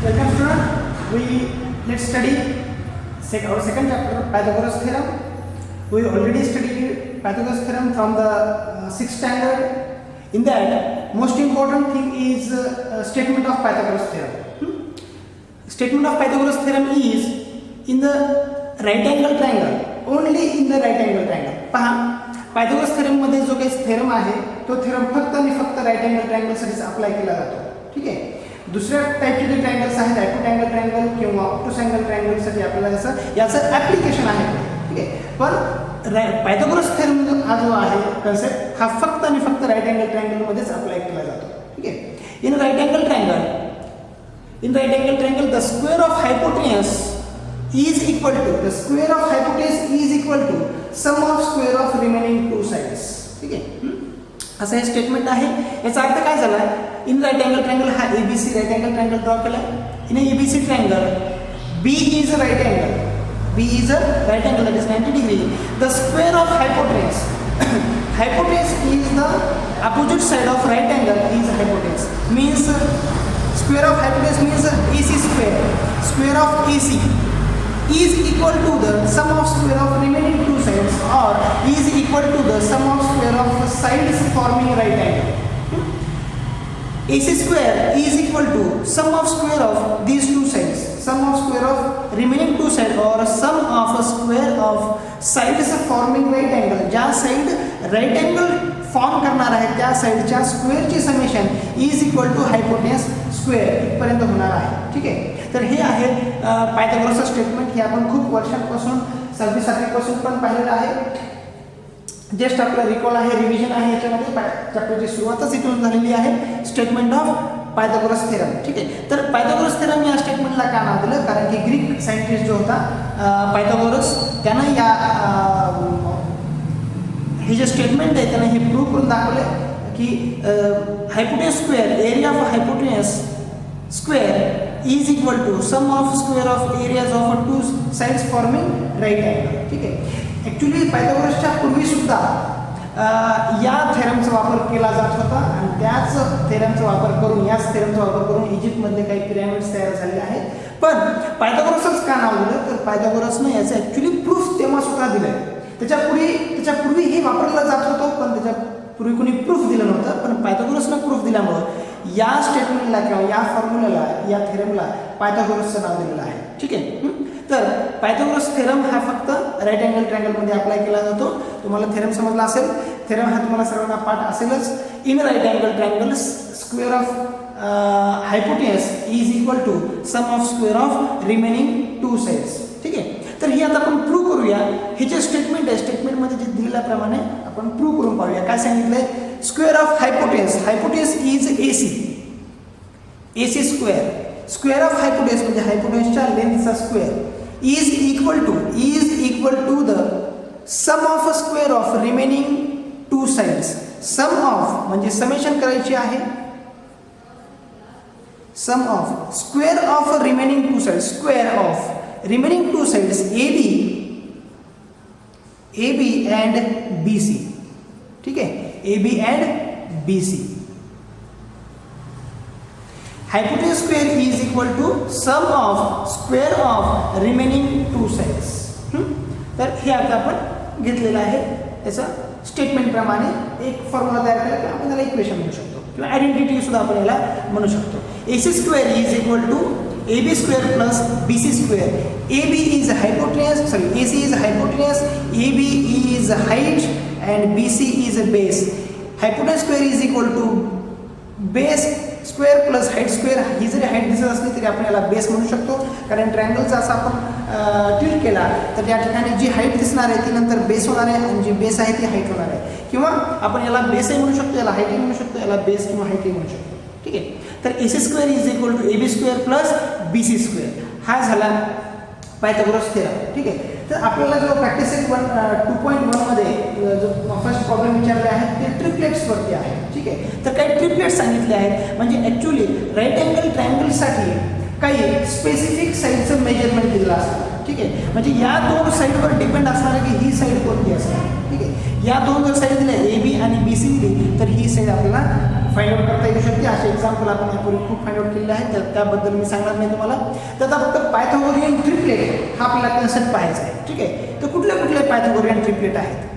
Welcome student. Let's study our second chapter, Pythagoras theorem. We already studied Pythagoras theorem from the sixth standard. In that, most important thing is statement of Pythagoras theorem. Statement of Pythagoras theorem is in the right angle triangle. Only in the right angle triangle. पहा, Pythagoras theorem मध्ये जो काही theorem आहे तो theorem फक्त आणि फक्त right angle triangle साठी अप्लाय केला जातो. ठीक आहे. दुसऱ्या टाइपचे जे ट्रायंगल्स आहेत ॲक्यूट अँगल ट्रायंगल किंवा ऑब्टूस अँगल ट्रायंगलसाठी आपल्याला याचं ॲप्लिकेशन आहे. ठीक आहे. पण पायथागोरस थेरम हा जो आहे कन्सेप्ट हा फक्त आणि फक्त राईट अँगल ट्रायंगलमध्येच अप्लाय केला जातो. ठीक आहे. In right angle triangle the square of hypotenuse is equal to sum of square of remaining two sides. ठीक आहे. असं हे स्टेटमेंट आहे. याचा अर्थ काय झाला? इन राइट एंगल ट्रायंगल हा ABC right angle triangle draw केला. In ABC triangle B is a right angle, that is 90 degree. The square of hypotenuse is the opposite side of right angle is hypotenuse. Means square of hypotenuse means AC square of AC is equal to the sum of square of remaining two sides or is equal to the sum of square of sides forming right angle. AC square is equal to sum of square of these two sides, sum of square of remaining two sides or sum of a square of sides forming right angle. ज्या side right angle form करणार आहे त्या साइडच्या स्क्वेअरची summation is equal to hypotenuse square इथपर्यंत होणार आहे. ठीक आहे. तर हे आहे पायथागोरसचं स्टेटमेंट. हे आपण खूप वर्षांपासून 7वी पासून पण पाहिलेलं आहे. जस्ट आपलं रिकॉल आहे, रिव्हिजन आहे. याच्यामध्ये चॅप्टरची सुरुवातच इथून झालेली आहे. Statement of Pythagoras theorem. ठीक आहे. तर पायथागोरस थेरम या स्टेटमेंटला का नाव दिलं? कारण की ग्रीक सायंटिस्ट जो होता पायथागोरस त्यानं या हे जे स्टेटमेंट आहे त्यानं हे प्रूव्ह करून दाखवले की hypotenuse square area of hypotenuse square is equal to sum of square of areas of two sides forming right angle. ठीक आहे. ॲक्च्युली पायथागोरसच्या पूर्वीसुद्धा या थेरमचा वापर केला जात होता आणि त्याच थेरमचा वापर करून इजिप्तमधले काही पिरॅमिड्स तयार झालेले आहेत. पण पायथागोरसच का नाव दिलं? तर पायथागोरसनं याचं ॲक्च्युली प्रूफ तेव्हा सुद्धा दिलं आहे. त्याच्यापूर्वी हे वापरलं जात होतं पण त्याच्यापूर्वी कोणी प्रूफ दिलं नव्हतं. पण पायथागोरसनं प्रूफ दिल्यामुळं या स्टेटमेंटला किंवा या फॉर्म्युलाला या थेरमला पायथागोरसचं नाव दिलेलं आहे. ठीक आहे. तर पायथागोरस थेरम हा फक्त राईट अँगल ट्रायंगलमध्ये अप्लाय केला जातो. तुम्हाला थेरम समजला असेल. थेरम हा तुम्हाला सर्वांना पाठ असेलच. In right angle triangle square of hypotenuse is equal to sum of square of remaining two sides. ठीक आहे. तर हे आता आपण प्रूव्ह करूया. हे जे स्टेटमेंट आहे स्टेटमेंटमध्ये जे दिलेल्याप्रमाणे आपण प्रूव्ह करून पाहूया. काय सांगितलंय? Square of hypotenuse is AC square of hypotenuse म्हणजे हायपोटेन्यूसच्या लेंथचा square is equal to the sum of a square of remaining two sides. Sum of म्हणजे समेशन करायची आहे. Sum of square of remaining two sides, square of remaining two sides AB and BC. ठीक है. AB and BC. Hypotenuse square is equal to sum of square of remaining two sides. तर हे आता आपण घेतलेलं आहे. याचा स्टेटमेंट प्रमाणे एक फॉर्म्युला तयार केला की आपण त्याला इक्वेशन म्हणू शकतो किंवा आयडेंटिटी सुद्धा आपण याला म्हणू शकतो. AC square is equal to AB square plus BC square. AC is hypotenuse, AB is height and BC is base. Hypotenuse square is equal to base square plus height square. ही जरी height दिसत असली तरी आपण याला base म्हणू शकतो कारण ट्रायंगलचा असा आपण टिल्ट केला तर त्या ठिकाणी जी हाईट दिसणार आहे ती नंतर बेस होणार आहे आणि जी बेस आहे ती हाईट होणार आहे. किंवा आपण याला बेसही म्हणू शकतो, याला हाईटही म्हणू शकतो, याला बेस किंवा हाईटही म्हणू शकतो. ठीक आहे. तर AC square is equal to AB square plus BC square हा झाला पायथागोरस थेरम. ठीक आहे. तर आपल्याला जो प्रॅक्टिस 2.1 मध्ये जो फर्स्ट प्रॉब्लेम विचारले आहेत ते ट्रिपलेट्सवरती आहे. ठीक आहे. तर काही ट्रिपलेट्स सांगितले आहेत म्हणजे ॲक्च्युली राईट अँगल ट्रायंगलसाठी काही स्पेसिफिक साईडचं मेजरमेंट दिलं असतं. ठीक आहे. म्हणजे या दोन साईडवर डिपेंड असणार आहे की ही साईड कोणती असणार. ठीक आहे. या दोन जर साईड दिल्या AB आणि BC दिली तर ही साईड आपल्याला फाइंड आउट करता येऊ शकते. असे एक्झाम्पल आपण यापूर्वी खूप फाइंड आउट केलेले आहेत, तर त्याबद्दल मी सांगणार नाही तुम्हाला. तर आता फक्त पायथागोरियन ट्रिपलेट हा आपल्याला कन्सेप्ट पाहायचा आहे. ठीक आहे, तर कुठले कुठले पायथागोरियन ट्रिपलेट आहेत?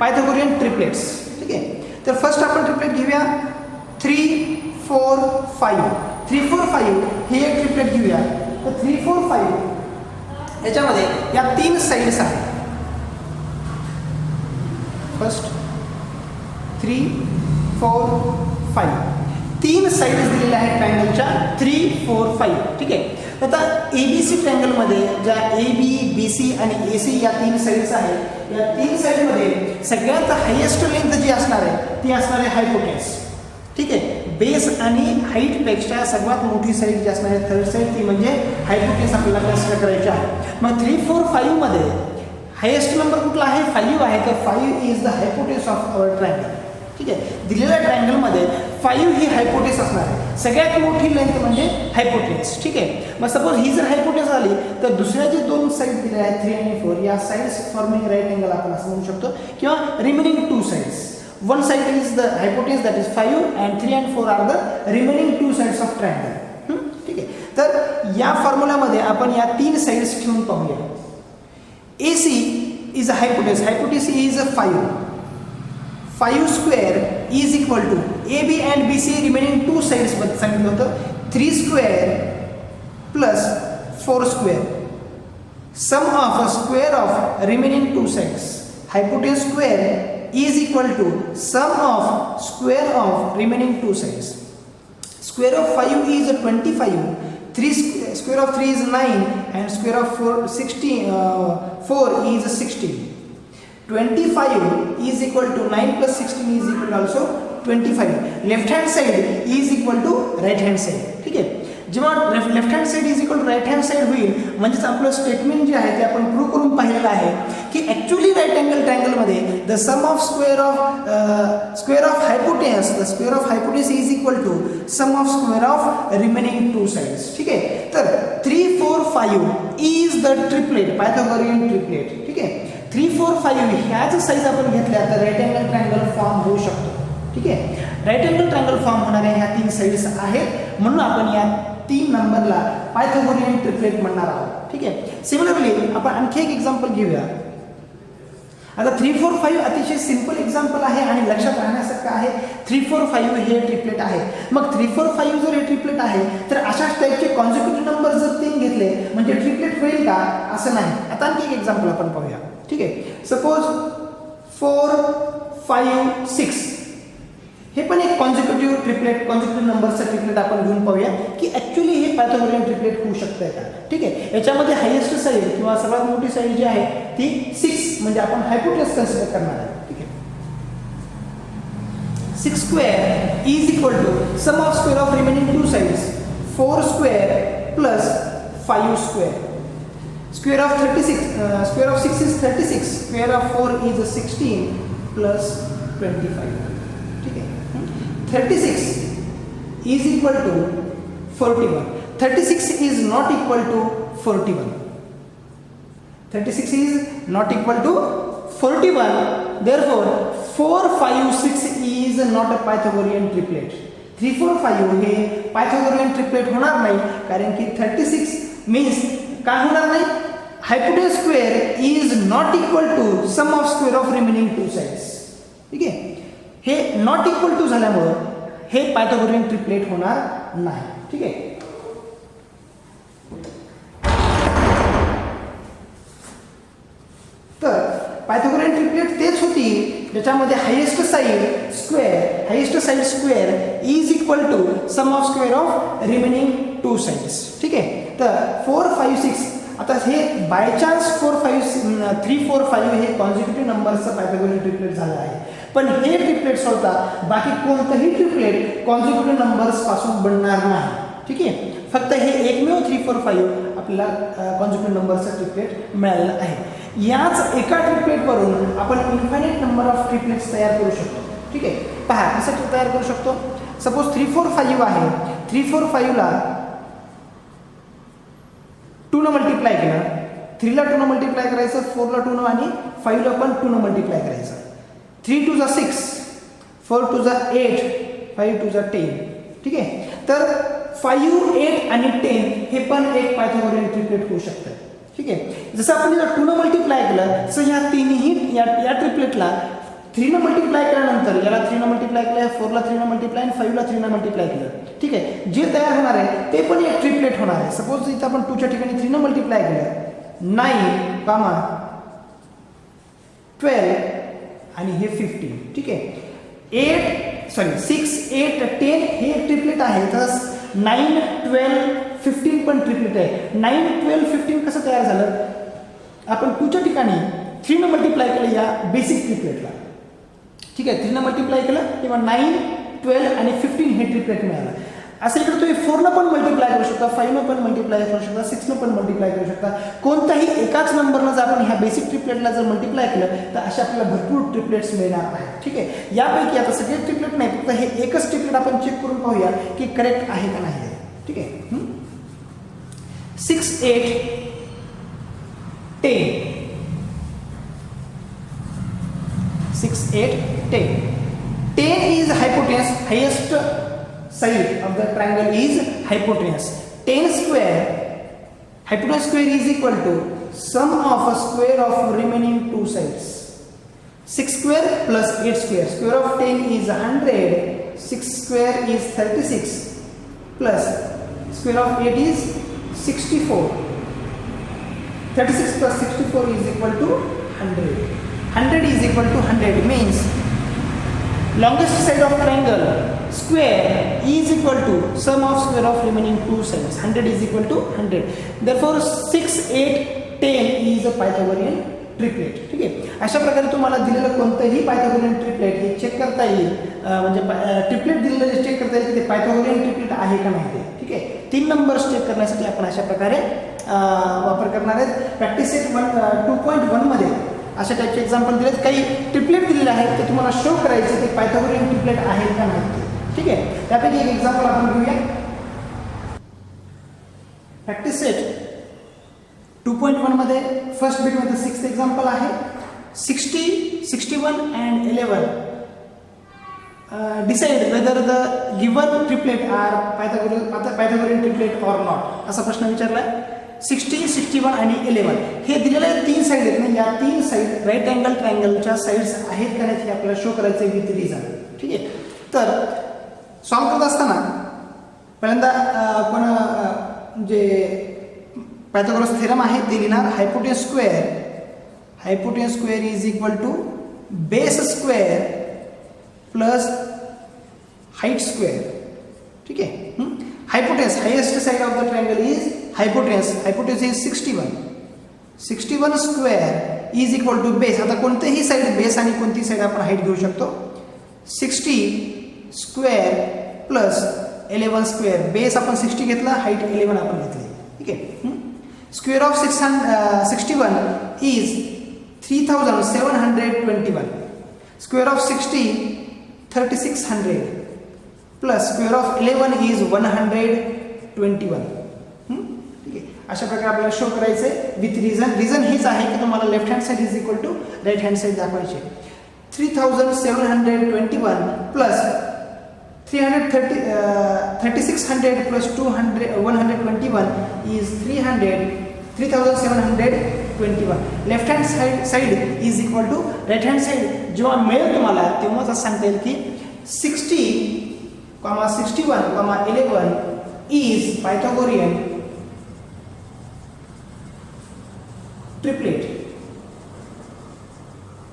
Pythagorean triplets. ठीक आहे, तर फर्स्ट आपण ट्रिपलेट घेऊया 3, 4, 5. 3, 4, 5 हे एक ट्रिपलेट घेऊया. तर 3, 4, 5 याच्यामध्ये या 3 साइड्स आहेत. फर्स्ट 3, 4, 5 3 साइड्स दिलेल्या आहेत ट्रायंगलच्या 3, 4, 5. ठीक आहे, आता ABC ट्रायंगलमध्ये ज्या AB, BC आणि AC या 3 साइड्स आहेत, या 3 साइडमध्ये सगळ्यात हायेस्ट लेंथ जी असणार आहे ती असणार आहे हायपोटेन्स. ठीक आहे, बेस आणि हाईटपेक्षा सर्वात मोठी साईड जी असणार आहे थर्ड साईड ती म्हणजे हायपोटेन्स आपल्याला कन्सिडर करायची आहे. मग 3, 4, 5 मध्ये हायेस्ट नंबर कुठला आहे? 5 आहे. तर 5 is the hypotenuse of our triangle. ठीक आहे, दिलेल्या ट्रायंगलमध्ये 5 ही हायपोटेन्स असणार आहे. सगळ्यात मोठी लेंथ म्हणजे हायपोटेन्स. ठीक आहे, मग सपोज ही जर हायपोटेन्स आली तर दुसऱ्या जे 2 साईड दिले आहेत 3 आणि 4 या साइड्स फॉर्मिंग राईट अँगल आपण असं म्हणू शकतो, किंवा remaining 2 sides. One side is the hypotenuse, that is 5, and 3 and 4 are the remaining 2 sides of triangle. ठीक आहे, तर या फॉर्म्युलामध्ये आपण या 3 साइड्स ठेवून पाहूया. AC is a hypotenuse. Hypotenuse is 5. 5 square is equal to AB and BC remaining 2 sides बद्दल सांगितलं होतं. 3 square plus 4 square. Sum of a square of remaining 2 sides. Hypotenuse square is equal to sum of square of remaining 2 sides. Square of 5 is 25. 3 square of 3 is 9 and square of 4 is 16. 25 is equal to 9 plus 16 is equal to also 25. Left hand side is equal to right hand side. ठीक आहे, जेव्हा left hand side is equal to right hand side होईल म्हणजेच आपलं statement जे आहे ते आपण प्रूव्ह करून पाहिलेलं आहे की ॲक्च्युली राईट अँगल ट्रायंगलमध्ये the sum of square of hypotenuse is equal to sum of square of remaining 2 sides. ठीक आहे, तर 3, 4, 5 is the triplet, Pythagorean triplet. ठीक आहे, 3, 4, 5 ह्याच साईज आपण घेतल्या तर राईट अँगल ट्रायंगल फॉर्म होऊ शकतो. ठीक आहे, राईट अँगल ट्रायंगल फॉर्म होणाऱ्या ह्या 3 साइड्स आहेत म्हणून आपण या 3 नंबरला पायथागोरियन ट्रिपलेट म्हणणार आहोत. ठीक आहे, सिमिलरली आपण आणखी एक एक्झाम्पल घेऊया. आता 3, 4, 5 अतिशय सिंपल एक्झाम्पल आहे आणि लक्षात राहण्यासारखं आहे. 3, 4, 5 हे ट्रिपलेट आहे. मग 3, 4, 5 जर हे ट्रिपलेट आहे तर अशाच टाईपचे कॉन्झिक्युटिव्ह नंबर जर 3 घेतले म्हणजे ट्रिपलेट होईल का? असं नाही. आता आणखी एक एक्झाम्पल आपण पाहूया. ठीक आहे, सपोज 4, 5, 6 हे पण एक कॉन्झिक्युटिव्ह नंबरचं ट्रिपलेट आपण घेऊन पाहूया की ॲक्च्युली हे पायथागोरियन ट्रिपलेट होऊ शकतं का. ठीक आहे, याच्यामध्ये हायेस्ट साईड किंवा सर्वात मोठी साईड जी आहे ती 6 म्हणजे आपण हायपोटेन्स कन्सिडर करणार आहे. ठीक आहे, 6 square is equal to sum of square of remaining 2 sides. 4 square plus 5 square. Square of 6 is 36. Square of 4 is 16 plus 25. ठीक है, 36 is equal to 41. 36 is not equal to 41. 36 is not equal to 41. Therefore, 4, 5, 6 is not a Pythagorean triplet. 3, 4, 5 हे Pythagorean triplet होणार नाही कारण की 36 means काय होणार नाही? Hypotenuse square is not equal to sum of square of remaining 2 sides. ठीक आहे, हे नॉट इक्वल टू झाल्यामुळं हे पायथागोरियन ट्रिपलेट होणार नाही. ठीक आहे, तर पायथागोरियन ट्रिपलेट तेच होती ज्याच्यामध्ये highest side square is equal to sum of square of remaining 2 sides. ठीक आहे, तर 4, 5, 6 आता हे बाय चान्स 3, 4, 5 हे कॉन्झिक्युटिव्ह नंबरचं पायथागोरियन ट्रिपलेट झालं आहे. पण हे ट्रिपलेट सोडता बाकी कोणतंही ट्रिपलेट कॉन्झिक्युटिव्ह नंबर्स पासून बनणार नाही. ठीक आहे, फक्त हे एकमेव 3, 4, 5 आपल्याला कॉन्झिक्युटिव्ह नंबरचं ट्रिपलेट मिळालेलं आहे. याच एका ट्रिपलेटवरून आपण इन्फायनाईट नंबर ऑफ ट्रिपलेट्स तयार करू शकतो. ठीक आहे, पहा कसं तयार करू शकतो. सपोज 3, 4, 5 आहे. 3, 4, 5ला 2 न मल्टिप्लाय केलं, 3 ला 2 न मल्टिप्लाय करायचं, 4 ला 2 न आणि 5 ला पण 2 न मल्टिप्लाय करायचं. 3 2 जा 6, 4 2 जा 8, 5 2 जा 10. ठीक आहे. तर 5, 8 आणि 10 हे पण एक पायथागोरियन ट्रिपलेट होऊ शकतं. ठीक आहे. जसं आपण 2 न मल्टिप्लाय केलं तसं ह्या तिन्ही या ट्रिपलेटला 3 न मल्टिप्लाय केल्यानंतर याला 3 न मल्टिप्लाय केलं, 4 ला 3 न मल्टिप्लाय आणि 5 ला 3 न मल्टिप्लाय केलं. ठीक आहे. जे तयार होणार आहे ते पण एक ट्रिपलेट होणार आहे. सपोज इथं आपण 2 च्या ठिकाणी 3 न मल्टिप्लाय केलं, 9, 12 आणि हे 15. ठीक आहे. 6, 8, 10 हे एक ट्रिपलेट आहे. तर 9, 12, 15 पण ट्रिपलेट आहे. 9, 12, 15 कसं तयार झालं? आपण 2 च्या ठिकाणी 3 न मल्टिप्लाय केलं या बेसिक ट्रिपलेटला. ठीक आहे. 3 न मल्टिप्लाय केलं किंवा 9, 12 आणि 15 हे ट्रिपलेट मिळालं. असं इकडे तुम्ही 4 न पण मल्टिप्लाय करू शकता, 5 न पण मल्टिप्लाय करू शकता, 6 न पण मल्टिप्लाय करू शकता. कोणत्याही एकाच नंबरनं जर आपण ह्या बेसिक ट्रिपलेटला जर मल्टिप्लाय केलं तर अशा आपल्याला भरपूर ट्रिपलेट्स मिळणार आहेत. ठीक आहे. यापैकी आता सगळे ट्रिपलेट नाही, फक्त हे एकच ट्रिपलेट आपण चेक करून पाहूया की करेक्ट आहे का नाही. ठीक आहे. 6, 8, 10. 6, 8, 10. 10 is hypotenuse, highest side of the triangle is hypotenuse. 10 square, hypotenuse square is equal to sum of a square of remaining two sides. 6 square plus 8 square. Square of 10 is 100. 6 square is 36 plus square of 8 is 64. 36 plus 64 is equal to 100. 100 is equal to 100 means longest side of triangle square is equal to sum of square of remaining two sides. 100 is equal to 100. Therefore 6, 8, 10 is a Pythagorean triplet. ठीक आहे. अशा प्रकारे तुम्हाला दिलेलं कोणतंही Pythagorean triplet हे check करता येईल. म्हणजे ट्रिपलेट दिलेलं जे चेक करता येईल की ते पायथागोरियन ट्रिपलेट आहे का नाही ते. ठीक आहे. 3 नंबर्स चेक करण्यासाठी आपण अशा प्रकारे वापर करणार आहेत. प्रॅक्टिस सेट 2.1 मध्ये अशा टाईपचे एक्झाम्पल दिलेत. काही ट्रिपलेट दिलेले आहेत ते तुम्हाला शो करायचे ते पायथागोरियन ट्रिपलेट आहे का नाही. ठीक आहे. त्यापैकी एक एक्झाम्पल आपण घेऊया. प्रॅक्टिस सेट 2.1 मध्ये फर्स्ट बिट मध्ये 6th एक्झाम्पल आहे. 60, 61 and 11 decide whether the given triplet are Pythagorean triplet or not असा प्रश्न विचारलाय. 60, 61 आणि 11 हे दिलेले 3 साईड आहेत. म्हणजे या 3 साईड राईट अँगल ट्रायंगलच्या साईड्स आहेत का नाही हे आपल्याला शो करायचं आहे विथ रिझन. ठीक आहे. तर सॉल्व करत असताना पहिल्यांदा आपण जे पायथागोरस थेरम आहे ते लिहिणार. Hypotenuse square is equal to base square plus height square. ठीक आहे. Hypotenuse highest side of the triangle is hypotenuse is 61 square is equal to base. आता कोणतेही साइड बेस आणि कोणती साइड आपण हाईट घेऊ शकतो. 60 स्क्वेअर प्लस 11 स्क्वेअर. बेस आपण 60 घेतला, हाईट 11 आपण घेतली. ठीक आहे. Square of 61 is 3721. Square of 60 3600 plus square of 11 is 121. ठीक आहे. अशा प्रकारे आपल्याला शो करायचे विथ रिझन हेच आहे की तुम्हाला left hand side is equal to right hand side दाखवायचे. 3721 plus 3600 plus 121 is 3721. Left hand side is equal to right hand side. जेव्हा मिळेल तुम्हाला तेव्हाच असं सांगता येईल की 60, 61, 11 is Pythagorean triplet.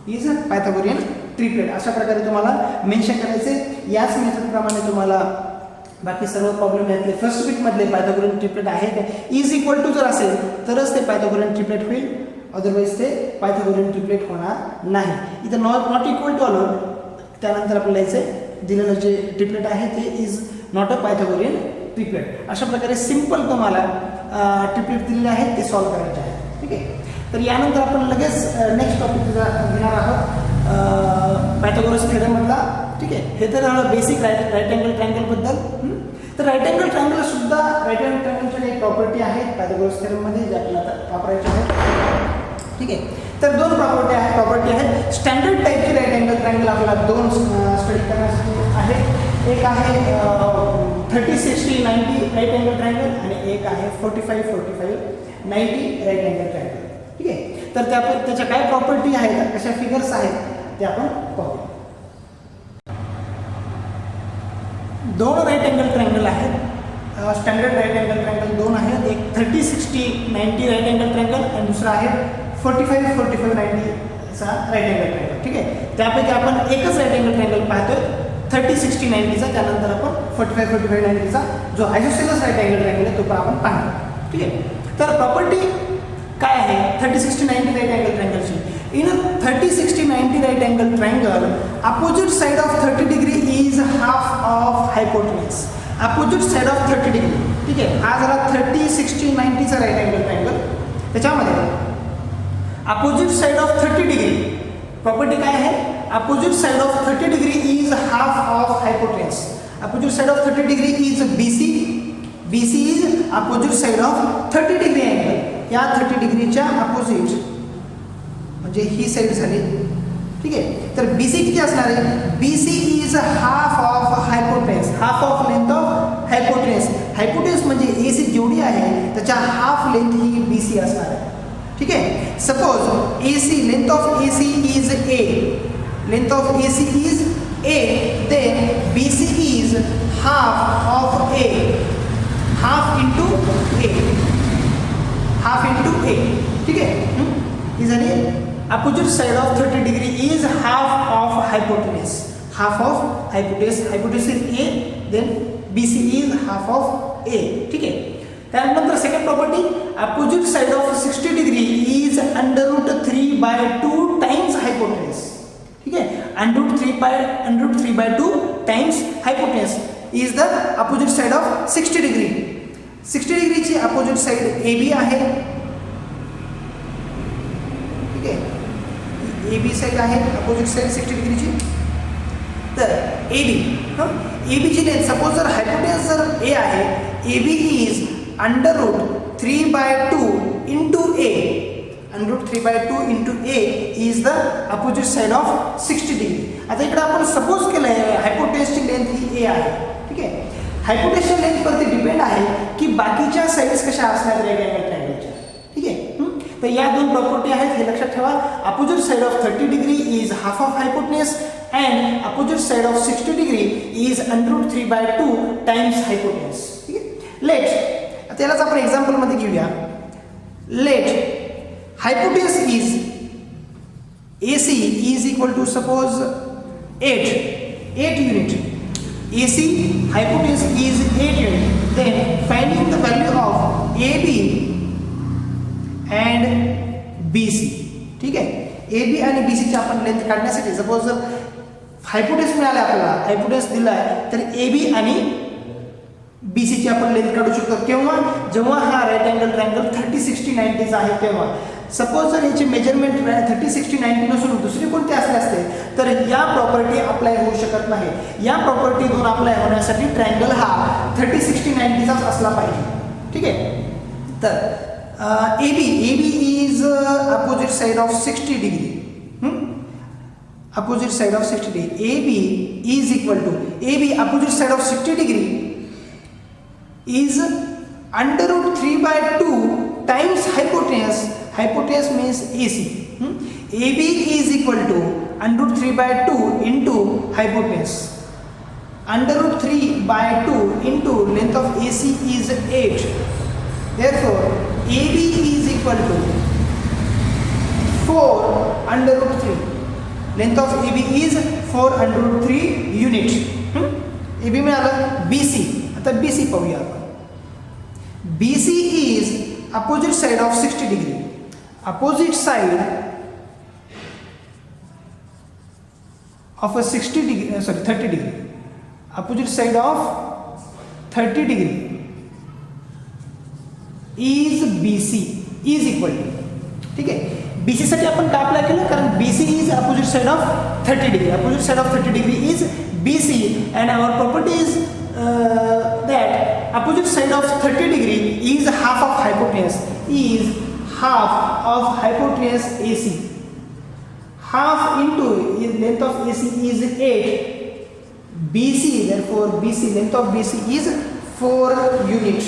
Is a Pythagorean triplet. अशा प्रकारे तुम्हाला मेन्शन करायचे. याच मेथडप्रमाणे तुम्हाला बाकी सर्व प्रॉब्लेम यातले फर्स्ट बीट मधले पायथागोरियन ट्रिपलेट आहे का इज इक्वल टू जर असेल तरच ते पायथागोरियन ट्रिपलेट होईल. अदरवाईज ते पायथागोरियन ट्रिपलेट होणार नाही. इथं नॉट इक्वल टू आलो त्यानंतर आपल्याला याचे दिलेलं जे ट्रिपलेट आहे ते is not a Pythagorean triplet. अशा प्रकारे सिंपल तुम्हाला ट्रिपलेट दिलेले आहेत ते सॉल्व्ह करायचे आहे. ठीक आहे. तर यानंतर आपण लगेच नेक्स्ट टॉपिक घेणार आहोत पायथागोरस थेरम मधला. ठीक आहे. हे तर झालं बेसिक राईट अँगल ट्रायंगल बद्दल. तर राईट अँगल ट्रायंगल सुद्धा राईट अँगल ट्रायंगलच्या काही प्रॉपर्टी आहेत पायथागोरस थेरममध्ये जे आपल्याला वापरायचे आहेत. ठीक आहे. तर दोन प्रॉपर्टी आहेत. स्टँडर्ड टाईपचे राईट अँगल ट्रायंगल आपल्याला दोन स्टडी करण्यासाठी आहेत. एक आहे 30-60-90 राईट अँगल ट्रायंगल आणि एक आहे 45-45-90 राईट अँगल ट्रायंगल. ठीक आहे. तर त्याच्या काय प्रॉपर्टी आहेत, कशा फिगर्स आहेत ते आपण पाहू. दोन राईट अँगल ट्रायंगल आहेत. स्टँडर्ड राईट अँगल ट्रायंगल दोन आहेत. एक 30-60-90 राईट अँगल ट्रायंगल आणि दुसरा आहे 45-45-90 चा राईट अँगल ट्रायंगल. ठीक आहे. त्यापैकी आपण एकच राईट अँगल ट्रायंगल पाहतोय 30-60-90चा. त्यानंतर आपण 45-45-90चा जो आयसोसेलेस राईट अँगल ट्रायंगल आहे तो पण आपण पाहणार. ठीक आहे. तर प्रॉपर्टी काय आहे 30-60-90 right angle ट्रायंगलची. In a 30-60-90 right angle triangle, opposite side of 30 degree is half of hypotenuse. Opposite side of 30 degree. ठीक आहे. हा झाला 30-60-90 चा राईट अँगल ट्रायंगल. त्याच्यामध्ये opposite side of 30 degree property काय आहे, opposite side of 30 degree is half of hypotenuse. Opposite side of 30 degree is BC. BC is opposite side of 30 degree angle. या 30 डिग्रीच्या अपोजिट म्हणजे ही साईड झाली. ठीक आहे. तर BC किती असणार आहे, BC is half of hypotenuse, half of length of hypotenuse. Hypotenuse म्हणजे AC जेवढी आहे त्याच्या हाफ लेंथ ही BC असणार आहे. ठीक आहे. Suppose AC length of AC is A, length of AC is A, then BC is half of A, half into A, half into A. ठीक आहे. ही झाली opposite side of 30 degree is half of hypotenuse. Half of hypotenuse. Hypotenuse is A, then BC is half of A. ठीक आहे. त्यानंतर second property, opposite side of 60 degree is under root 3/2 times hypotenuse. ठीक आहे. under root 3/2 times hypotenuse is the opposite side of 60 degree. 60 डिग्रीची opposite side AB आहे. ठीक आहे. AB side आहे अपोजिट साइड 60 डिग्रीची. तर AB ची लेंथ, सपोज जर हायपोटेन्स जर A आहे, AB is under root 3/2 into A. Under root 3/2 into A is the opposite side of 60 degree. आता इकडे आपण सपोज केलं आहे हायपोटेन्सची लेंथ ही A आहे. ठीक आहे. हायपोटेन्शियल लेंथ वरती डिपेंड आहे की बाकीच्या साइड्स कशा असणार राईट अँगल ट्रायंगलच्या. ठीक आहे. तर या दोन प्रॉपर्टी आहेत, हे लक्षात ठेवा. Opposite side of 30 degree is half of hypotenuse and opposite side of 60 degree is under root 3/2 times hypotenuse. ठीक आहे. लेट त्यालाच आपण एक्झाम्पल मध्ये घेऊया. Let hypotenuse is AC is equal to suppose 8 unit. AC hypotenuse is 8 unit. Then finding the value of AB and BC. ठीक आहे. AB आणि BC ची आपण लेंथ काढण्यासाठी सपोज जर हायपोटेन्स मिळाला आपल्याला, हायपोटेन्स दिलाय, तर AB आणि BC ची आपण लेंथ काढू शकतो. केव्हा, जेव्हा हा राईट अँगल ट्रायंगल 30-60-90 चा आहे तेव्हा. सपोज जर याची मेजरमेंट 30-60-90 नसून दुसरी कोणती असले असते तर या प्रॉपर्टी अप्लाय होऊ शकत नाही. या प्रॉपर्टी दोन अप्लाय होण्यासाठी ट्रायंगल हा 30-60-90 चाच असला पाहिजे. ठीक आहे. तर AB is opposite side of 60 degree. Opposite side of 60 degree. AB is equal to AB opposite side of 60 degree is under root 3/2 times hypotenuse. Hypotenuse means AC. AB is equal to under root 3/2 into hypotenuse. Under root 3/2 into length of AC is 8. Therefore, AB is equal to 4 under root 3. Length of AB is 4 under root 3 unit. AB मिळालं. BC. आता BC पाहूया आपण. BC is opposite side of 60 degree. Opposite side of a 30 degree. Opposite side of 30 degree is BC is equal to. ठीक आहे. BC साठी आपण काय apply केलं, कारण BC is opposite side of 30 degree. Opposite side of 30 degree is BC and our property is that opposite side of 30 degree is half of hypotenuse AC. Half into length of AC is 8 BC, therefore BC, length of BC is 4 unit.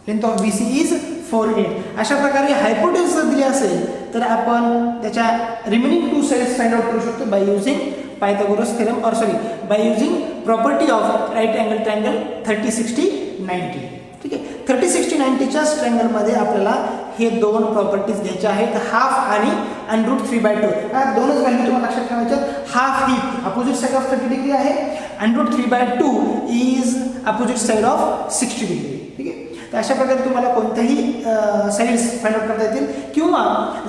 Length of BC is 4.8. अशा प्रकारे हायपोटेन्यूज जर दिली असेल तर आपण त्याच्या remaining two sides find out करू शकतो बाय युजिंग पायथागोरस थेरम और sorry by using property of right angle triangle 30 60 90. ठीक आहे, 30 60 90 च्या ट्रायंगल मध्ये आपल्याला हे दोन प्रॉपर्टीज घ्यायच्या आहेत, हाफ आणि √3/2. हा दोनच व्हॅल्यू तुम्हाला लक्षात ठेवायच्या. Half he opposite side of 30 degree आहे, √3/2 is opposite side of 60 degree. ठीक आहे, तर अशा प्रकारे तुम्हाला कोणत्याही साइड्स फाइंड आउट करता येतील, किंवा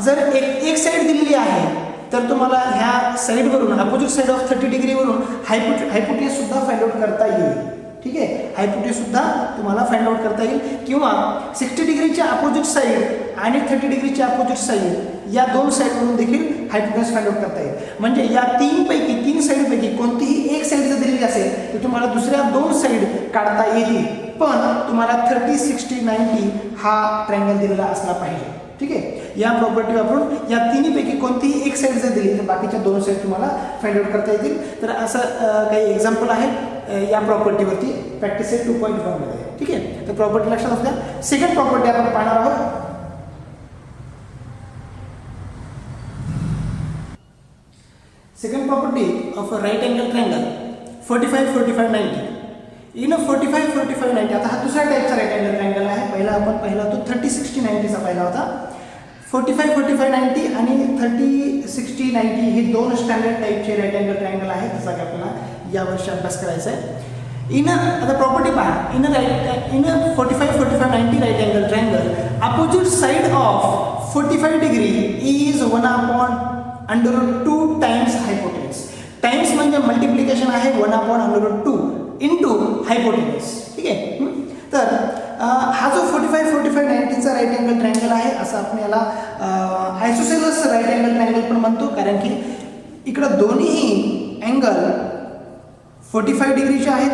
जर एक साइड दिलेली आहे तर तुम्हाला ह्या साइडवरून अपोजिट साइड ऑफ 30 डिग्रीवरून हायपोटेन्यूज सुद्धा फाइंड आउट करता येईल. ठीक आहे, हायपोटेन्यूज सुद्धा तुम्हाला फाइंड आउट करता येईल, किंवा 60 डिग्रीच्या अपोजिट साइड आणि 30 डिग्रीच्या अपोजिट साइड या दोन साइडवरून देखील हायपोटेन्यूज फाइंड आउट करता येईल. म्हणजे या तीन साइडपैकी कोणतीही एक साइड जर दिलेली असेल तर तुम्हाला दुसऱ्या दोन साइड काढता येतील, पण तुम्हाला 30 60 90 हा ट्रायंगल दिलेला असला पाहिजे. ठीक आहे, या प्रॉपर्टी वापरून या तिन्हीपैकी कोणतीही एक साइड जर दिली तर बाकीच्या दोन साइड तुम्हाला फाइंड आउट करता येतील. तर असं काही एक्झाम्पल आहे या प्रॉपर्टीवरती प्रॅक्टिस 2.1 मध्ये. ठीक आहे, तर प्रॉपर्टी लक्षात असू द्या. सेकंड प्रॉपर्टी आपण पाहणार आहोत. Second property of a right angle triangle 45 45 90. In a 45 45 90, आता हा दुसरा टाइपचा राईट अँगल ट्रायंगल आहे. पहिला आपण पाहिला होता 30 60 90 चा पहिला होता. 45 45 90 आणि 30 60 90 हे दोन स्टँडर्ड टाइपचे राईट अँगल ट्रायंगल आहेत, जसा की आपल्याला या वर्षी अभ्यास करायचा आहे. आता प्रॉपर्टी पहा. In a 45 45 90 right angle triangle opposite side of 45 degree is 1/√2 times hypotenuse. Times म्हणजे मल्टिप्लिकेशन आहे 1/√2 इंटू हायपोटेन्यूज. ठीक आहे, तर हा जो 45 45 90 चा राईट अँगल ट्रायंगल आहे, असं आपण याला आयसोसेलस राईट अँगल ट्रायंगल पण म्हणतो, कारण की इकडं दोन्ही अँगल 45 डिग्रीचे आहेत.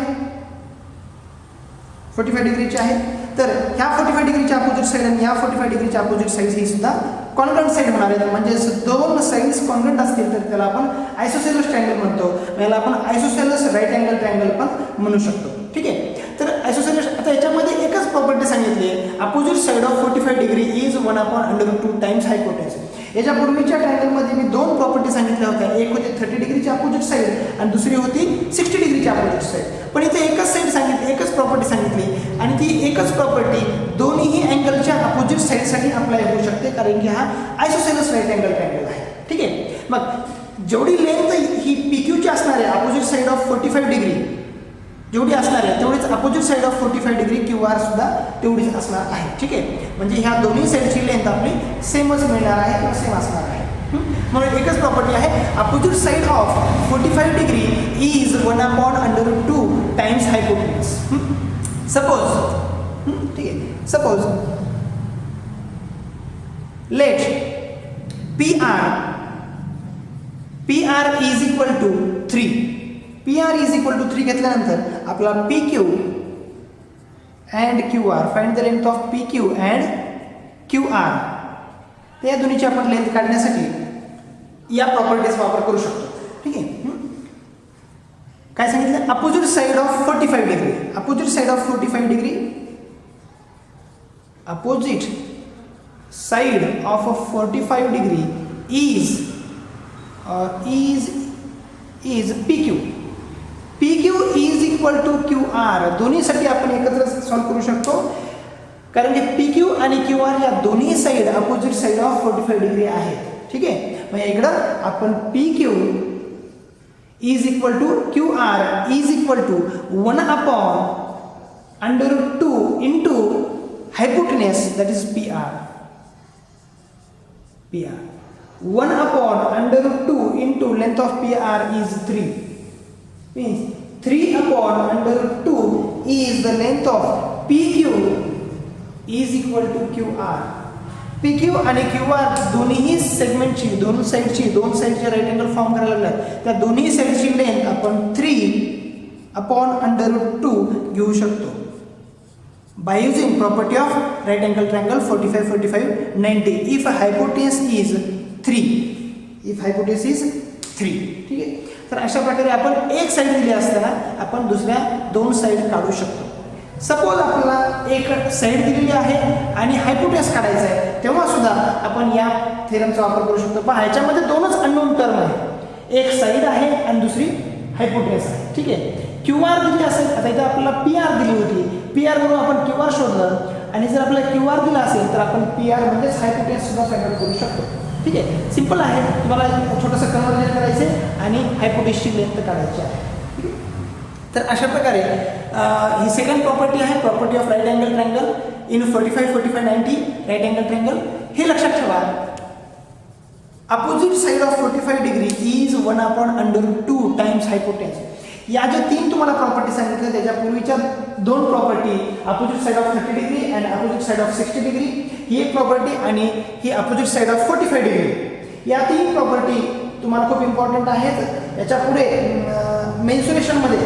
45 डिग्रीचे आहेत, तर ह्या 45 डिग्रीच्या अपोजिट साइड आणि या 45 डिग्रीच्या अपोजिट साइड ही सुद्धा कॉन्ग्रंट साइड होणार आहेत. म्हणजे दोन साइड्स कॉन्ग्रंट असतील तर त्याला आपण आयसोसेलस ट्रायंगल म्हणतो. याला आपण आयसोसेलस राईट अँगल ट्रायंगल पण म्हणू शकतो. ठीक आहे, तर आयसोसेलस, आता याच्यामध्ये एकच प्रॉपर्टी सांगितली आहे, opposite side of 45 degree is 1/√2 times hypotenuse. याच्या पूर्वीच्या ट्रायंगलमध्ये मी दोन प्रॉपर्टी सांगितल्या होत्या. एक होती 30 डिग्रीची अपोजिट साइड आणि दुसरी होती 60 डिग्रीची अपोजिट साइड. पण इथे एकच साइड सांगितली, एकच प्रॉपर्टी सांगितली, आणि ती एकच प्रॉपर्टी दोन्ही अँगलच्या अपोजिट साइडसाठी अप्लाय होऊ शकते, कारण की हा आयसोसेलस राईट अँगल ट्रायंगल आहे. ठीक आहे, मग जेवढी लेंथ ही PQ ची असणार आहे अपोजिट साइड ऑफ 45 डिग्री जेवढी असणार आहे तेवढीच opposite side of 45 degree QR सुद्धा तेवढीच असणार आहे. ठीक आहे, म्हणजे ह्या दोन्ही साइडची लेंथ आपली सेमच मिळणार आहे किंवा सेम असणार आहे. म्हणून एकच प्रॉपर्टी आहे, opposite side of 45 degree is 1/√2 times hypotenuse. Suppose, ठीक आहे, suppose let PR is equal to 3. PR is equal to 3 घेतल्यानंतर आपला PQ and QR, find the length of PQ and QR. त्या दोन्हीची आपण लेंथ काढण्यासाठी या प्रॉपर्टीज वापर करू शकतो. ठीक आहे, काय सांगितलं, opposite side of 45 degree, opposite side of 45 degree, opposite side of 45 degree is PQ. PQ is equal to QR. दोन्हीसाठी आपण एकत्र सॉल्व करू शकतो, कारण की PQ आणि QR या दोन्ही side opposite side of 45 degree आहेत. ठीक आहे, मग इकडं आपण PQ is equal to QR is equal to 1/√2 into hypotenuse, that is PR. 1/√2 into length of PR is 3. Means 3/√2 is the length of PQ is equal to QR. PQ आणि QR दोन्ही सेगमेंटची दोन साईडचे राईट अँगल फॉर्म करायला लागतात, त्या दोन्ही साईडची length आपण 3/√2 घेऊ शकतो by using property of right angle triangle 45 45 90 if hypotenuse is 3. ठीक आहे. तर अशा प्रकारे आपण एक साईड दिली असताना आपण दुसऱ्या दोन साईड काढू शकतो. सपोज आपल्याला एक साईड दिलेली आहे आणि हायपोटेन्यूस काढायचा आहे, तेव्हा सुद्धा आपण या थेरमचा वापर करू शकतो. पण ह्याच्यामध्ये दोनच अननोन टर्म आहे, एक साईड आहे आणि दुसरी हायपोटेन्यूस आहे. ठीक आहे. QR दिली असेल, आता इथे आपल्याला PR दिली होती, PR वरून आपण QR शोधलं आणि जर आपल्याला QR दिला असेल तर आपण PR म्हणजेच हायपोटेन्यूस सुद्धा फाइंड आउट करू शकतो. ठीक आहे. सिंपल आहे. तुम्हाला छोटंसं कन्वर्जन करायचे आणि हायपोटेन्यूसची लेंथ काढायची आहे. तर अशा प्रकारे ही सेकंड प्रॉपर्टी आहे, property of right angle triangle in 45 45 90 right angle triangle. हे लक्षात ठेवा, opposite side of 45 degree is 1/√2 times hypotenuse. या ज्या तीन तुम्हाला प्रॉपर्टी सांगितल्या त्याच्या पूर्वीच्या दोन property, opposite side of 30 degree and opposite side of 60 degree, ही एक प्रॉपर्टी आणि ही अपोजिट साइड ऑफ 45 डिग्री. या तीन प्रॉपर्टी तुम्हाला खूप इम्पॉर्टंट आहेत. याच्या पुढे मेन्सुरेशनमध्ये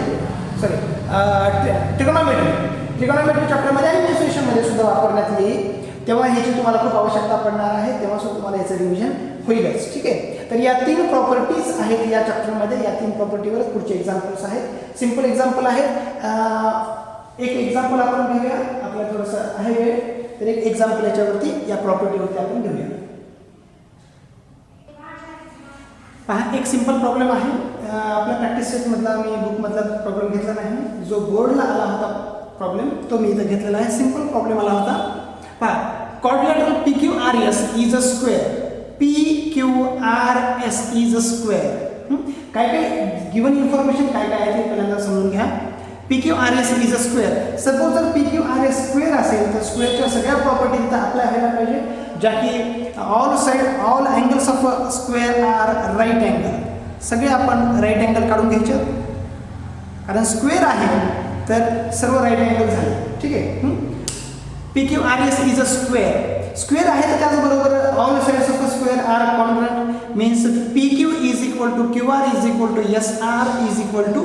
ट्रिगोनॉमेट्री चॅप्टरमध्ये आणि मेन्सुरेशनमध्ये सुद्धा वापरण्यात येईल, तेव्हा ह्याची तुम्हाला खूप आवश्यकता पडणार आहे, तेव्हा सुद्धा तुम्हाला याचं रिव्हिजन होईलच. ठीक आहे. तर या तीन प्रॉपर्टीज आहेत या चॅप्टरमध्ये, या तीन प्रॉपर्टीवर पुढचे एक्झाम्पल्स आहेत. सिंपल एक्झाम्पल आहेत. एक एक्झाम्पल आपण घेऊया, आपल्याला थोडंसं आहे वेळ, तर एक एक्झाम्पल याच्यावरती या प्रॉपर्टीवरती आपण घेऊया. पहा, एक सिंपल प्रॉब्लेम आहे. आपल्या प्रॅक्टिस सेटमधला मी बुकमधला प्रॉब्लेम घेतला नाही, जो बोर्डला आला होता प्रॉब्लेम तो मी इथं घेतलेला आहे. सिंपल प्रॉब्लेम आला होता. पहा, quadrilateral PQRS is a square. PQRS is a square. काय गिवन इन्फॉर्मेशन काय आहे ते पहिल्यांदा समजून घ्या. PQRS is a square. Suppose जर PQRS स्क्वेअर असेल तर स्क्वेअरच्या सगळ्या प्रॉपर्टी इथं अप्लाय व्हायला पाहिजे, ज्या की all angles of square are right angle. सगळे आपण राईट अँगल काढून घ्यायचे, कारण स्क्वेअर आहे तर सर्व राईट अँगल झाले. ठीक आहे. PQRS is a square. Square आहे तर त्याचबरोबर all sides of a square are congruent, means PQ is equal to QR is equal to SR is equal to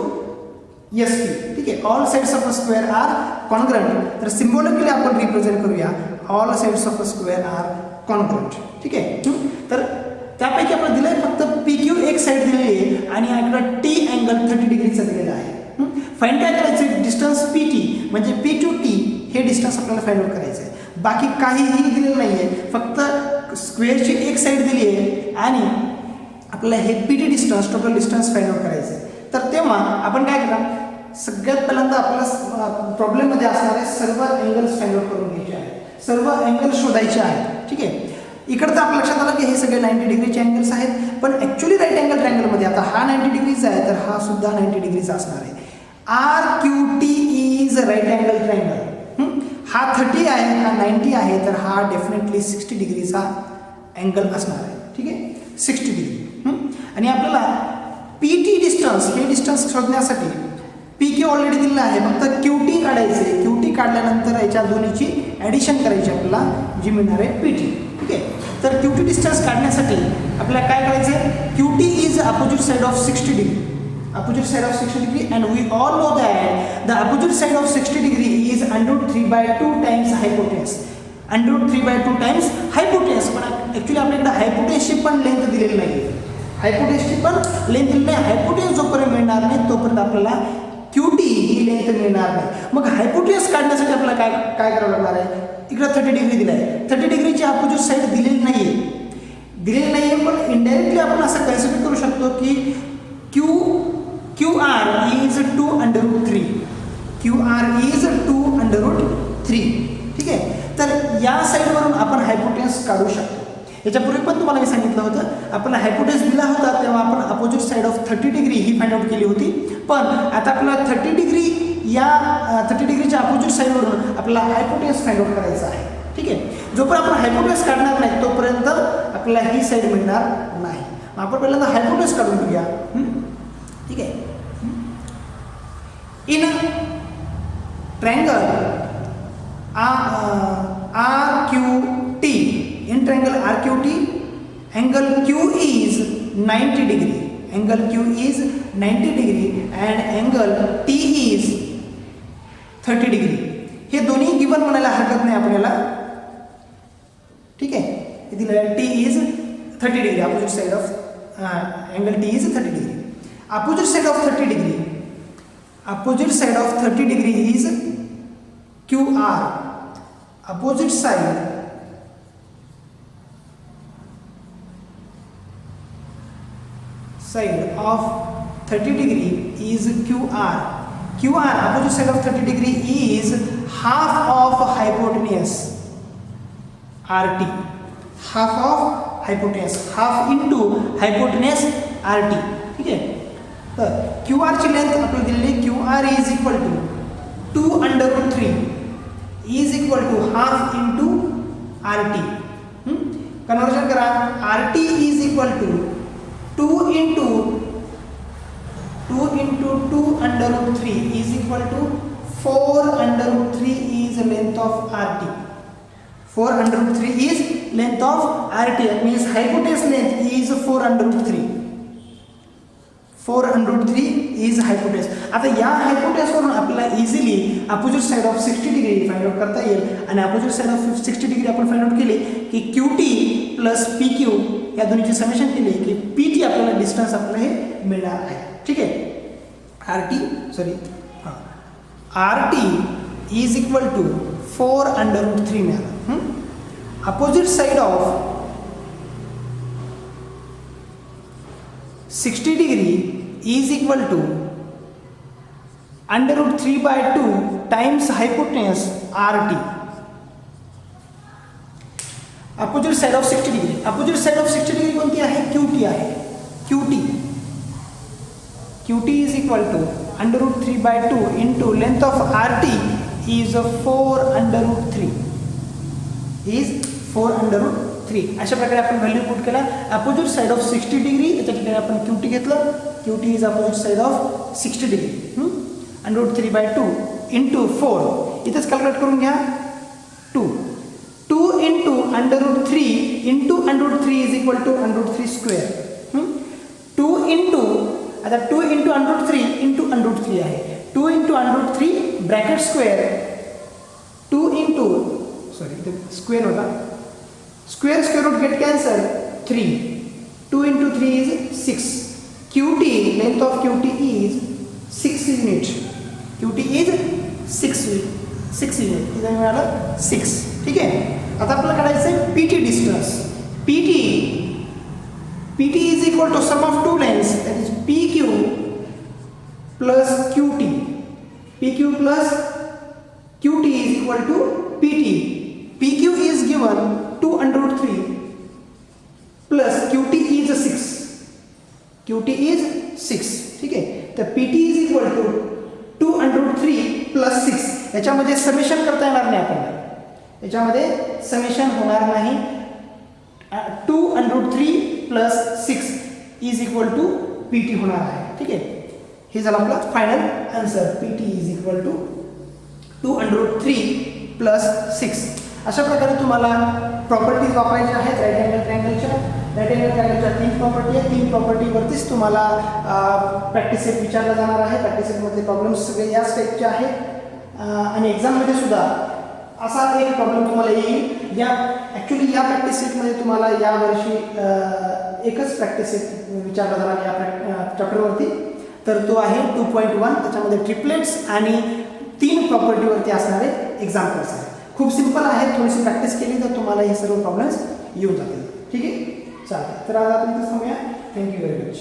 SP. ठीक आहे. All sides of a square are congruent. तर symbolically आपण represent करूया, all sides of a square are congruent. ठीक आहे. तर त्यापैकी आपण दिलंय फक्त PQ एक साइड दिलेली आहे आणि इकडं T अँगल 30 डिग्रीचा दिलेला आहे. फाइंड काय करायचं, डिस्टन्स PT म्हणजे P to T हे डिस्टन्स आपल्याला फाइंड आउट करायचं आहे. बाकी काहीही दिलेलं नाही आहे, फक्त स्क्वेअरची एक साईड दिली आहे आणि आपल्याला हे PT distance, total distance find out करायचं आहे. तर तेव्हा आपण काय करा, सगळ्यात पहिल्यांदा आपल्याला प्रॉब्लेममध्ये असणारे सर्व अँगल्स फाइंड आउट करून घ्यायचे आहेत, सर्व अँगल शोधायचे आहेत. ठीक आहे. इकडं तर आपल्या लक्षात आलं की हे सगळे 90 डिग्रीचे अँगल्स आहेत, पण ॲक्च्युली राईट अँगल ट्रायंगलमध्ये आता हा 90 डिग्रीचा आहे तर हा सुद्धा 90 डिग्रीचा असणार आहे. RQT is right angle triangle. हा 30 आहे, हा 90 आहे, तर हा डेफिनेटली 60 डिग्रीचा अँगल असणार आहे. ठीक आहे. 60 डिग्री. आणि आपल्याला PT डिस्टन्स, हे डिस्टन्स शोधण्यासाठी PQ ऑलरेडी दिलेलं आहे, फक्त QT काढायचे. QT काढल्यानंतर याच्या दोन्हीची ॲडिशन करायची आपल्याला, जी मिळणार आहे PT. ठीक आहे. तर QT डिस्टन्स काढण्यासाठी आपल्याला काय करायचं, QT is opposite side of 60 degree. Opposite side of 60 degree, and we all know that the opposite side of 60 degree is √3/2 times hypotenuse. √3/2 times hypotenuse. पण ॲक्च्युली आपल्याकडे हायपोटेन्सची पण लेंथ दिलेली नाही, हायपोटेन्सची पण लेंथ दिलेली नाही. हायपोटेन्स जोपर्यंत मिळणार नाही तोपर्यंत आपल्याला QT ही लेंथ मिळणार नाही. मग हायपोटेन्स काढण्यासाठी आपल्याला काय करावं लागणार आहे, इकडे 30 डिग्री दिला आहे, 30 डिग्रीची अपोजिट साईड दिलेली नाही आहे, पण इनडायरेक्टली आपण असं कन्सिडर करू शकतो की QR is 2√3. QR is 2√3. ठीक आहे. तर या साईडवरून आपण हायपोटेन्स काढू शकतो. याच्यापूर्वी पण तुम्हाला मी सांगितलं होतं, आपल्याला हायपोटेन्स दिला होता तेव्हा आपण opposite side of 30 degree he find out केली होती. पण आता आपल्याला 30 डिग्री या 30 डिग्रीच्या अपोजिट साईडवरून आपल्याला हायपोटेन्स फाइंड आउट करायचा आहे. ठीक आहे. जोपर्यंत आपण हायपोटेन्स काढणार नाही तोपर्यंत आपल्याला ही साईड मिळणार नाही. आपण पहिल्यांदा हायपोटेन्स काढून घेऊया. ठीक आहे. In triangle RQT, in in triangle RQT, angle Q is 90 degree. Angle Q is 90 degree and angle T is 30 degree. हे दोन्ही गिवन म्हणायला हरकत नाही आपल्याला. ठीक आहे, हे दिलेलं आहे T is 30 degree. Opposite side of angle T is 30 degree. Opposite side of 30 degree. Opposite side of 30 degree is QR. Opposite side of 30 degree is QR. QR, opposite side of 30 degree is half of hypotenuse RT. Half of hypotenuse, half into hypotenuse RT. ठीक आहे, तर QR ची length आपल्याला दिलेली QR is equal to 2 under root 3 is equal to half into RT. Conversion करा, RT is equal to 2 into 2 under root 3 is equal to 4 under root 3 is length of RT. 4 under root 3 is length of RT. That means hypotenuse length is 4 under root 3. 4 under root 3 is hypotenuse. आता या hypotenuse वरून आपल्याला easily opposite side of 60 degree find out करता येईल आणि opposite side of 60 degree आपण find out केली की QT प्लस PQ या दोन्हीची समेशन केली की PT आपल्याला डिस्टन्स आपल्याला हे मिळणार आहे. ठीक आहे, RT is equal to 4 under root 3 मिळालं. Opposite side of 60 degree is equal to under root 3 by 2 times hypotenuse RT. Opposite side of 60 degree. Opposite side of 60 degree कोणती आहे? QT आहे. QT is equal to under root 3 by 2 into length of RT is 4 under root 3. Is 4 under root 3. अशा प्रकारे आपण value put केला. Opposite side of 60 degree, त्याच्या ठिकाणी आपण QT घेतलं. QT is opposite side of 60 degree. Under root 3 by 2 into 4. इथेच calculate करून घ्या. 2 into under root 3 into under root 3 is equal to under root 3 square. 2 into आता 2 into under root 3 into under root 3 आहे. 2 into under root 3 bracket square 2 into square होता. Square root get cancel 3. 2 into 3 is 6. QT, length of QT is 6 unit. QT is 6 unit. इधर मिळालं 6. ठीक आहे, आता आपल्याला काढायचं आहे PT distance. PT is equal to sum of two lengths, that is PQ plus QT. PQ plus QT is equal to PT. PQ is given 2 under root 3 plus QT is 6. QT is 6. ठीक आहे, तर PT is equal to 2 under root 3 plus 6. याच्यामध्ये summation करता येणार नाही आपल्याला. याच्यामध्ये summation होणार नाही. 2 under root 3 plus 6 is equal to PT होणार आहे. ठीक आहे, हे झालं आपला final answer. PT is equal to 2 under root 3 plus 6. अशा प्रकारे तुम्हाला प्रॉपर्टीज वापरायच्या आहेत राईट अँगल ट्रायंगलच्या. राईट अँगल ट्रायंगलच्या 3 प्रॉपर्टी आहेत. 3 प्रॉपर्टीवरतीच तुम्हाला प्रॅक्टिस सेट विचारला जाणार आहे. प्रॅक्टिस सेटमधले प्रॉब्लेम्स सगळे याच टाईपचे आहेत आणि एक्झाममध्ये सुद्धा असा एक प्रॉब्लेम तुम्हाला येईल. ॲक्च्युली या प्रॅक्टिस सेटमध्ये तुम्हाला यावर्षी एकच प्रॅक्टिस सेट विचारला जाणार या चॅप्टरवरती, तर तो आहे 2.1. त्याच्यामध्ये ट्रिपलेट्स आणि 3 प्रॉपर्टीवरती असणारे एक्झाम्पल्स आहेत. खूप सिंपल आहे. थोडीशी प्रॅक्टिस केली तर तुम्हाला हे सर्व प्रॉब्लेम्स येऊन जातील. ठीक आहे, चालेल. तर आज आपण इथं थांबूया. Thank you very much.